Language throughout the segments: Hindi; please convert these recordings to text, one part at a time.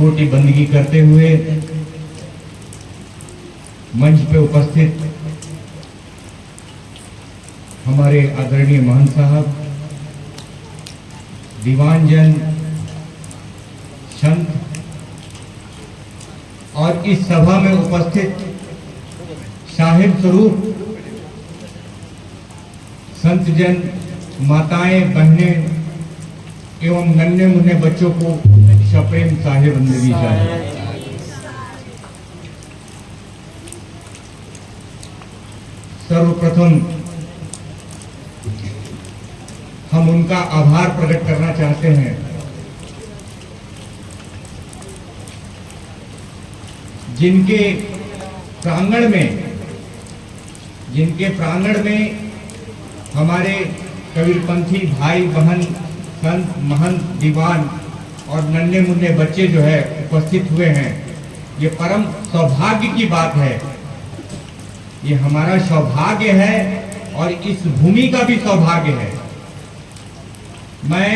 कोटि बंदगी करते हुए मंच पे उपस्थित हमारे आदरणीय महंत साहब, दीवानजन, संत और इस सभा में उपस्थित साहिब स्वरूप संत जन, माताएं, बहनें एवं नन्हे मुन्ने बच्चों को सप्रेम साहिब वंदगी जाए। सर्वप्रथम हम उनका आभार प्रकट करना चाहते हैं जिनके प्रांगण में हमारे कबीरपंथी भाई बहन, संत, महंत, दीवान और नन्हे मुन्ने बच्चे जो है उपस्थित हुए हैं। ये परम सौभाग्य की बात है, ये हमारा सौभाग्य है और इस भूमि का भी सौभाग्य है। मैं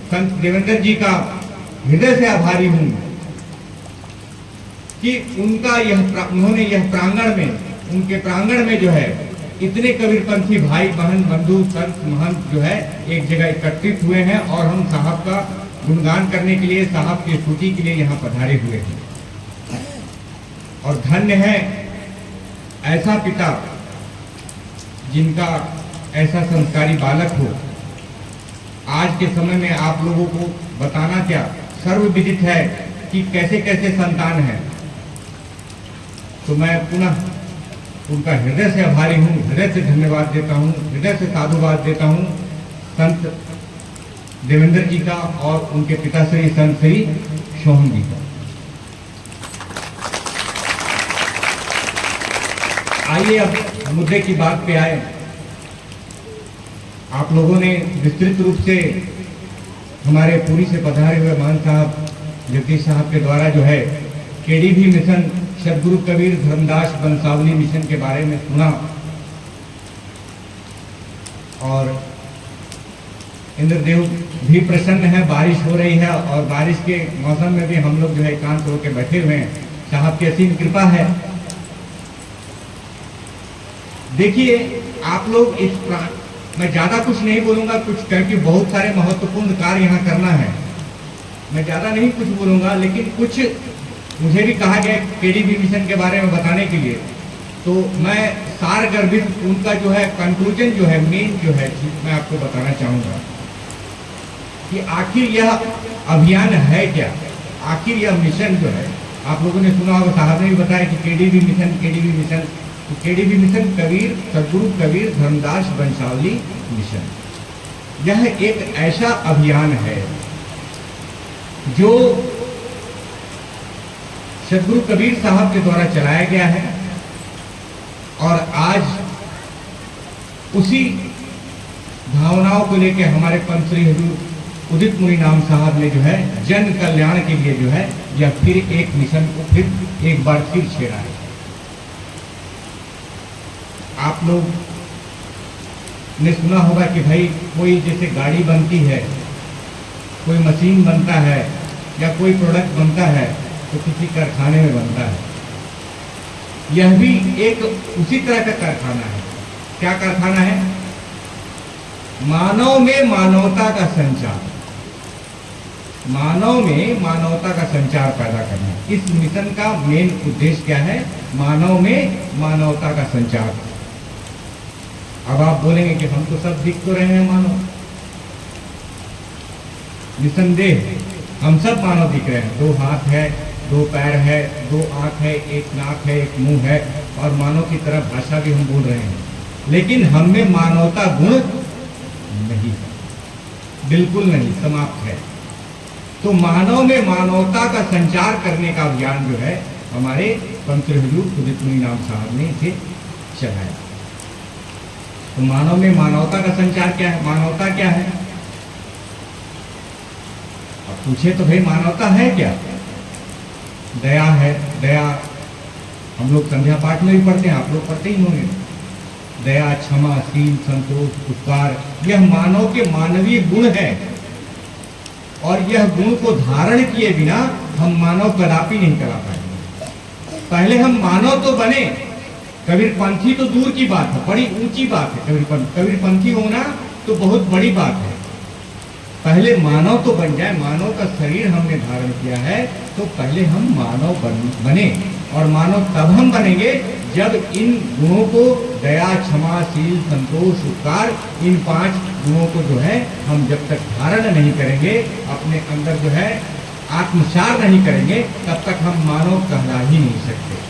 संत देवेंद्र जी का हृदय से आभारी हूं कि उन्होंने यह प्रांगण में, उनके प्रांगण में जो है इतने कबीरपंथी भाई बहन, बंधु, संत, महंत जो है एक जगह एकत्रित हुए हैं और हम साहब का गुणगान करने के लिए, साहब की स्तुति के लिए यहाँ पधारे हुए हैं। और धन्य है ऐसा पिता जिनका ऐसा संस्कारी बालक हो। आज के समय में आप लोगों को बताना क्या, सर्वविदित है कि कैसे कैसे संतान है। तो मैं पुनः उनका हृदय से आभारी हूँ, हृदय से धन्यवाद देता हूँ, हृदय से साधुवाद देता हूँ संत देवेंद्र जी का और उनके पिता श्री संत श्री सोहम जी का। आइए अब मुद्दे की बात पे आए। आप लोगों ने विस्तृत रूप से हमारे पुरी से पधारे हुए मान साहब, जगदीश साहब के द्वारा जो है केडीवी मिशन, सदगुरु कबीर धर्मदास बंसावली मिशन के बारे में सुना। और इंद्रदेव भी प्रसन्न है, बारिश हो रही है और बारिश के मौसम में भी हम लोग जो है एकांत होकर बैठे हुए हैं। साहब की असीम कृपा है। देखिए आप लोग मैं ज्यादा कुछ नहीं बोलूंगा, कुछ क्योंकि बहुत सारे महत्वपूर्ण कार्य यहाँ करना है। मैं ज्यादा नहीं कुछ बोलूंगा, लेकिन कुछ मुझे भी कहा गया केडीवी मिशन के बारे में बताने के लिए, तो मैं सार गर्भित उनका जो है कंक्लूजन जो है, मेन जो है मैं आपको बताना चाहूंगा कि आखिर यह अभियान है क्या, आखिर यह मिशन जो है। आप लोगों ने सुना होगा, साहब ने भी बताया कि केडीवी मिशन तो केडीवी मिशन सदगुरु कबीर धर्मदास बंसावली मिशन। यह एक ऐसा अभियान है जो सदगुरु कबीर साहब के द्वारा चलाया गया है और आज उसी भावनाओं को लेकर हमारे पंत श्री हजूर उदित मुनि नाम साहब ने जो है जन कल्याण के लिए जो है यह फिर एक मिशन को फिर एक बार फिर छेड़ा है। आप लोग ने सुना होगा कि भाई कोई जैसे गाड़ी बनती है, कोई मशीन बनता है या कोई प्रोडक्ट बनता है तो किसी कारखाने में बनता है। यह भी एक उसी तरह का कारखाना है। क्या कारखाना है? मानव में मानवता का संचार, मानव में मानवता का संचार पैदा करना। इस मिशन का मेन उद्देश्य क्या है? मानव में मानवता का संचार। अब आप बोलेंगे कि हम तो सब दिख तो रहे हैं मानव, निसंदेह हम सब मानव दिख रहे हैं। 2 हाथ है, 2 पैर है, 2 आंख है, 1 नाक है, 1 मुंह है और मानव की तरह भाषा भी हम बोल रहे हैं, लेकिन हम में मानवता गुण नहीं है, बिल्कुल नहीं, समाप्त है। तो मानव में मानवता का संचार करने का अभियान जो है हमारे पंत श्री हजूर उदित मुनि नाम साहब ने इसे चलाया। तो मानव में मानवता का संचार क्या है? मानवता क्या है? अब पूछे तो भाई मानवता है क्या? दया है। दया हम लोग संध्या पाठ में भी पढ़ते हैं, आप लोग पढ़ते ही होंगे। दया, क्षमा, शील, संतोष, उपकार, यह मानव के मानवीय गुण है। और यह गुण को धारण किए बिना हम मानव कदापि नहीं करा पाएंगे। पहले हम मानव तो बने, कबीरपंथी तो दूर की बात है, बड़ी ऊंची बात है। कबीरपंथी होना तो बहुत बड़ी बात है। पहले मानव तो बन जाए, मानव का शरीर हमने धारण किया है तो पहले हम मानव बने। और मानव तब हम बनेंगे जब इन गुणों को, दया, क्षमा, शील, संतोष, उपकार, इन 5 गुणों को जो है हम जब तक धारण नहीं करेंगे, अपने अंदर जो है आत्मसार नहीं करेंगे, तब तक हम मानव कहला ही नहीं सकते,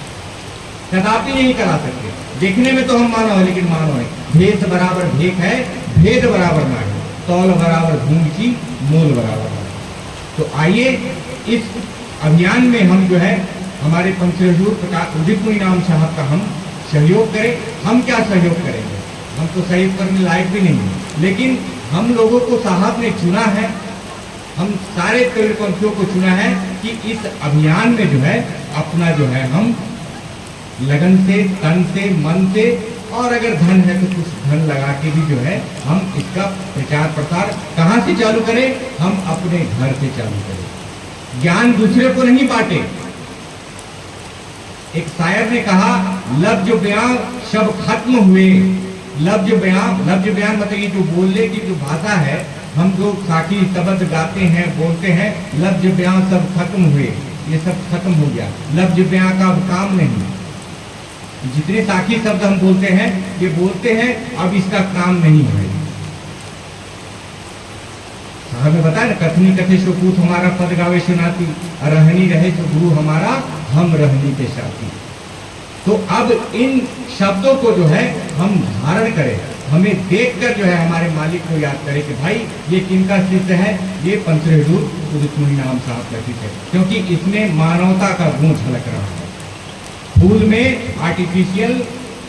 कदापि नहीं करा सकते। देखने में तो हम मानव है, लेकिन मानव है। भेद बराबर भेक है, भेद बराबर ना है, तौल बराबर धूम की, मोल बराबर है। तो आइए इस अभियान में हम जो है हमारे पंचहजूर प्रकाश उदित मुनि नाम साहब का हम सहयोग करें। हम क्या सहयोग करेंगे, हम तो सहयोग करने लायक भी नहीं है, लेकिन हम लोगों को साहब ने चुना है, हम सारे कबीरपंथियों को चुना है कि इस अभियान में जो है अपना जो है हम लगन से, तन से, मन से, और अगर धन है तो कुछ धन लगा के भी जो है हम इसका प्रचार प्रसार कहाँ से चालू करें, हम अपने घर से चालू करें। ज्ञान दूसरे को नहीं बांटे। एक शायर ने कहा, लफ्ज बयां सब खत्म हुए। लफ्ज बयान मतलब ये जो बोलने की जो भाषा है, हम जो साखी शब्द गाते हैं, बोलते हैं, लफ्ज बयां सब खत्म हुए, ये सब खत्म हो गया। लफ्ज बयां का अब काम नहीं। जितने साखी शब्द हम बोलते हैं, ये बोलते हैं, अब इसका काम नहीं है। साहब ने बताया ना, कथनी कथे सो पूत हमारा पद गावे सुनाती, रहनी रहे जो गुरु हमारा हम रहनी के साथी। तो अब इन शब्दों को जो है हम धारण करें, हमें देखकर जो है हमारे मालिक को याद करें कि भाई ये किनका शिष्य है, ये पंचहजूर उदित मुनि नाम साहब का शिष्य है, क्योंकि इसमें मानवता का गुण झलक रहा है। फूल में आर्टिफिशियल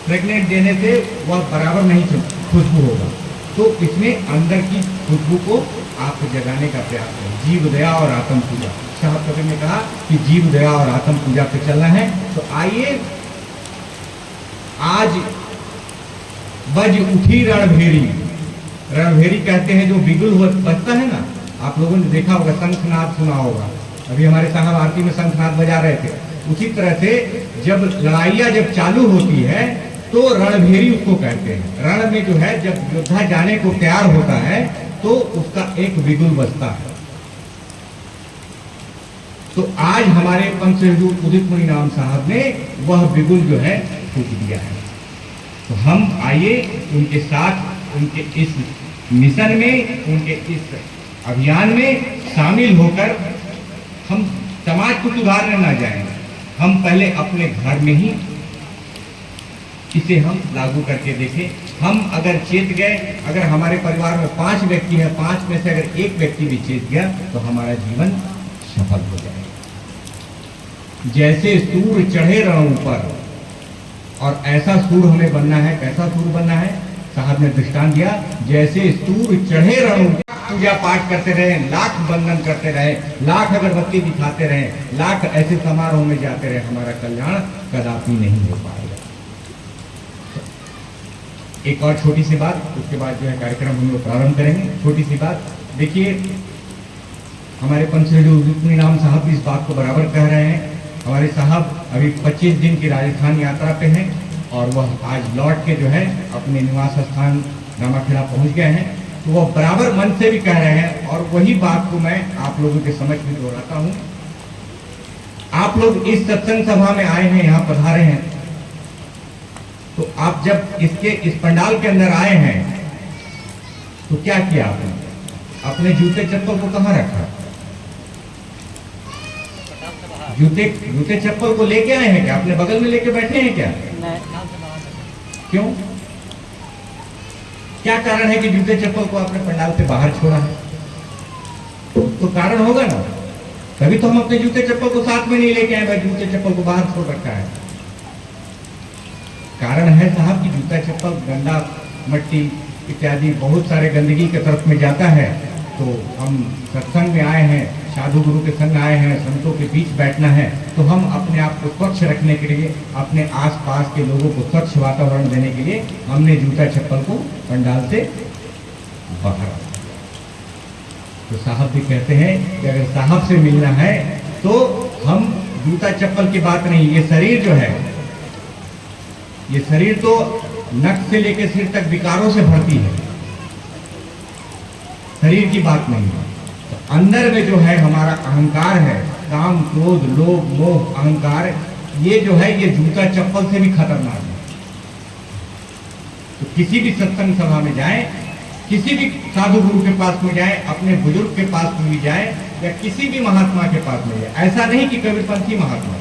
फ्रेगनेंट देने से वह बराबर नहीं खुशबू होगा, तो इसमें अंदर की खुशबू को आप जगाने का प्रयास करें। जीव दया और आत्म पूजा, साहब कबीर ने कहा कि जीव दया और आत्म पूजा पे चलना है। तो आइए आज बज उठी रणभेरी। रणभेरी कहते हैं जो बिगुल बजता है ना, आप लोगों ने देखा होगा, शंखनाद सुना होगा। अभी हमारे साहब आरती में शंखनाद बजा रहे थे। उसी तरह से जब लड़ाइयाँ जब चालू होती है तो रणभेरी उसको कहते हैं। रण में जो है जब योद्धा जाने को तैयार होता है तो उसका एक बिगुल बजता है। तो आज हमारे पंचहजूर उदित मुनि नाम साहब ने वह बिगुल जो है फूंक दिया है। तो हम आइए उनके साथ, उनके इस मिशन में, उनके इस अभियान में शामिल होकर हम समाज को सुधारने ना जाएं, हम पहले अपने घर में ही इसे हम लागू करके देखें। हम अगर चेत गए, अगर हमारे परिवार में 5 व्यक्ति हैं, 5 में से अगर एक व्यक्ति भी चेत गया तो हमारा जीवन सफल हो जाएगा। जैसे सूर चढ़े रण ऊपर, और ऐसा सूर हमें बनना है। कैसा सूर बनना है? साहब ने दृष्टांत दिया, जैसे सूर चढ़े रण ऊपर, पूजा पाठ करते रहे, लाख बंधन करते रहे, लाख अगरबत्ती दिखाते रहे, लाख ऐसे समारोह में जाते रहे, हमारा कल्याण कदापि नहीं हो पाएगा। एक और छोटी सी बात, उसके बाद जो है कार्यक्रम हम लोग प्रारंभ करेंगे। छोटी सी बात देखिए, हमारे पंचहजूर उदित मुनि नाम साहब भी इस बात को बराबर कह रहे हैं। हमारे साहब अभी 25 दिन की राजस्थान यात्रा पे हैं और वह आज लौट के जो है अपने निवास स्थान रामाखेड़ा पहुंच गए हैं। तो वह बराबर मन से भी कह रहे हैं, और वही बात को मैं आप लोगों के समझ में दोहराता हूँ। आप लोग इस सत्संग सभा में आए हैं, यहाँ पधारे हैं, तो आप जब इस पंडाल के अंदर आए हैं तो क्या किया आपने? अपने जूते चप्पल को कहाँ रखा? जूते चप्पल को लेके आए हैं क्या? अपने बगल में लेके बैठे हैं क्या? क्यों? क्या कारण है कि जूते चप्पल को आपने पंडाल से बाहर छोड़ा है? तो कारण होगा ना, तभी तो हम अपने जूते चप्पल को साथ में नहीं लेके आए, भाई जूते चप्पल को बाहर छोड़ रखा है। कारण है साहब कि जूता चप्पल गंदा, मट्टी इत्यादि बहुत सारे गंदगी के तरफ में जाता है। तो हम सत्संग में आए हैं, साधु गुरु के संग आए हैं, संतों के बीच बैठना है, तो हम अपने आप को स्वच्छ रखने के लिए, अपने आसपास के लोगों को स्वच्छ वातावरण देने के लिए हमने जूता चप्पल को पंडाल से बाहर। तो साहब भी कहते हैं कि अगर साहब से मिलना है तो हम जूता चप्पल की बात नहीं, ये शरीर जो है, ये शरीर तो नख से लेकर सिर तक विकारों से भरती है, शरीर की बात नहीं है। तो अंदर में जो है हमारा अहंकार है, काम क्रोध लोभ मोह अहंकार, ये जो है ये जूता चप्पल से भी खतरनाक है। तो किसी भी सत्संग सभा में जाए, किसी भी साधु गुरु के पास में जाए, अपने बुजुर्ग के पास में भी जाए, या किसी भी महात्मा के पास में जाए, ऐसा नहीं कि कबीरपंथी महात्मा,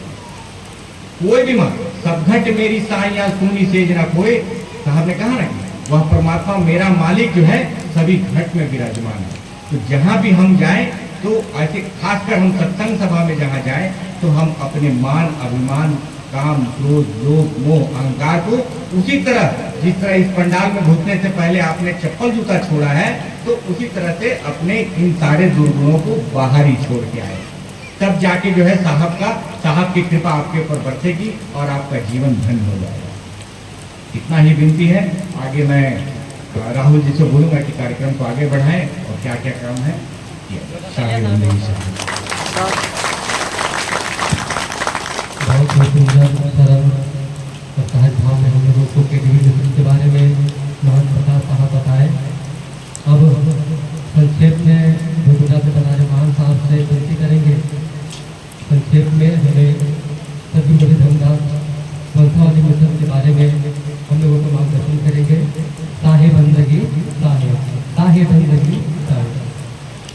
कोई भी महात्मा, सब घट मेरी साइया सुनी सेज ना कोई, साहब ने कहा ना कि वह परमात्मा मेरा मालिक जो है सभी घट में विराजमान है। तो जहां भी हम जाएं तो ऐसे खासकर हम सत्संग सभा में जहां जाएं तो हम अपने मान अभिमान काम क्रोध लोभ मोह अहंकार को उसी तरह, जिस तरह इस पंडाल में घुसने से पहले आपने चप्पल जूता छोड़ा है, तो उसी तरह से अपने इन सारे दुर्गुणों को बाहर ही छोड़ के आए, तब जाके जो है साहब की कृपा आपके ऊपर बरसेगी और आपका जीवन धन्य हो जाएगा। इतना ही विनती है। आगे मैं राहुल जी से बोलूंगा कि कार्यक्रम को आगे बढ़ाएं और क्या क्या काम है बहुत सुंदर सरल और सहज भाव में हम लोगों के डिवीजन के बारे में महान प्रकाश साहब बताए। अब संक्षेप में भूमिका से बना रहे महान साहब से विनती करेंगे, संक्षेप में हमें सभी बड़े धर्मदास वंशावली मिशन के बारे में हम लोगों को मार्गदर्शन करेंगे। साहे बंदगी साहे बंदगी